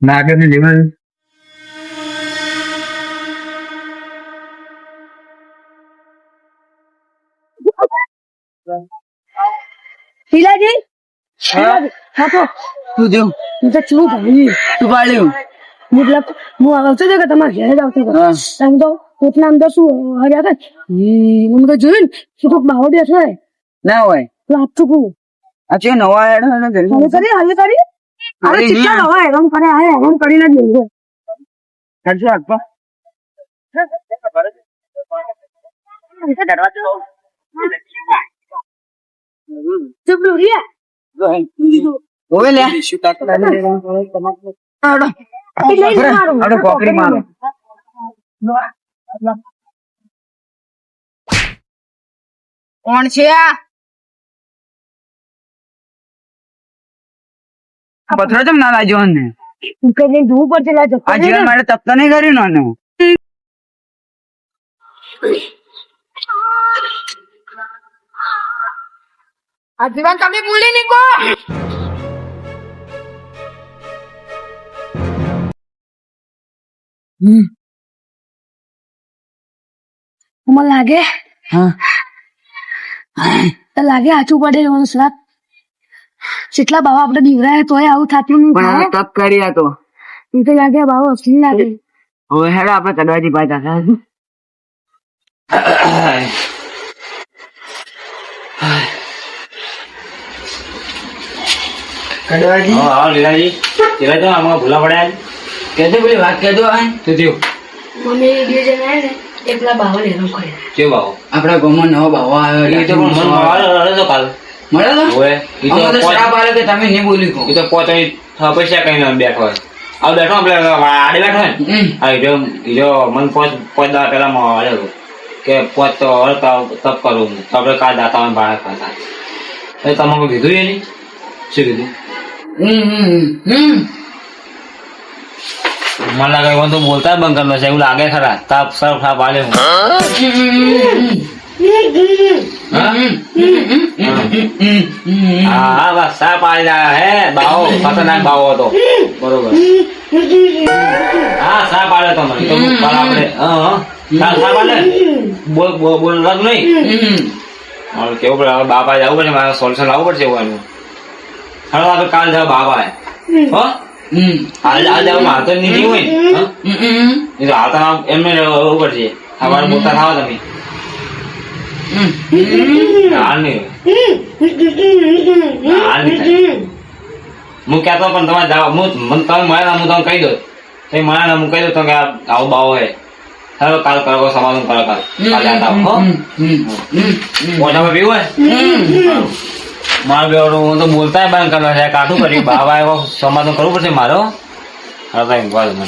નાગર ને લેવલ શીલાજી હા તો તું દેવ હું તો ચલું ભાઈ તું પાડ્યું મતલબ હું આવતો હતો કે તમારે ઘેર જ આવતો હતો આમ તો પોતના અંદર શું હર્યા હતા મને તો જોયું ને શું કોઈક બાવો બેઠો હોય ના હોય તો આપતું કહું આ છે નવા હેડ હાલે કરી અરે ચિત્તા નવા હેરાન કરે આ હેરાન કરીને જ લેવું કરજો આપવા ચુપ રહ્યા ઓવે લે આવડો કોકરી મારો કોણ છે આ પથરો ચમ ના લાગ્યો ને કઈ જોવું પડશે લાજો આ જીવન માટે તપ તો નહીં કર્યું નાનું આ જીવન તમે ભૂલી નીકો મને લાગે હા તો લાગે આચું પડે એવાનો શ્રાપ જેટલા બાવા આપડે દીવરાય તોય આવું થતું નહીં પણ હવે તપ કર્યા તો એ તો લાગે બાવો અસલી લાગે હવે હેડો આપણે કડવાજી પાછા કડવાજી હા લીલાજી લીલા તો આમાં ભૂલા પડ્યા કેજો પેલી વાત કેજો શું થયું મમ્મી બે જણા આવે ને એકલા બાવા લેનો કર્યા કેવું ભાવ આપડા ગામમાં નવો ભાવો આવ્યો એ તો પણ મન મળે તો કાલ મળે ઓય ઈ તો તો શ્રાપ આલે કે તમે નહીં બોલી ઈ તો પોતાની પૈસા કઈ બેઠો હોય આ બેઠો આપણે આડે બેઠો હોય ને આ ઈજો મન પોત દા પેલા મળ્યો કે પોત તો તપ કરું તો આપણે કાલ દાતા બહાર ખાતા એ તમારું કીધું એ નહીં શું કીધું મને લાગે એમાં તો બોલતા બંધ કરલો છે એવું લાગે ખરા તાપ સર થાપ આલે હું હા બસ સા પાડી હે બાવો ખતરનાક બાવો હતો બરોબર હા સા પાડે તો મને તો આપણે સા પાડે બોલવા નહીં કેવું પડે હવે બાપા જવું પડશે મારે સોલ્યુશન લાવવું પડશે એવું હાલો આપણે કાલ જાવ બાપા હો હાલ જાવ મારે તો નહીં હોય ને તો હાલ એમને રહેવું પડશે અમારે મોટા થાવ તમે હાલ નહીં હું કહેતો પણ તમારે જાવ તમે મળે હું તમને કહી દઉં તમે મળે હું કહી દઉં તો કે આવો બાવો હે ચાલો કાલ કરો સમાધાન કરો કાલ કાલે આતા હો પોતામાં પીવું હોય મારો બેવડો હું તો બોલતા બંધ કરવા છે કાઠું કર્યું બાબા એવો સમાધાન કરવું પડશે મારો હા મને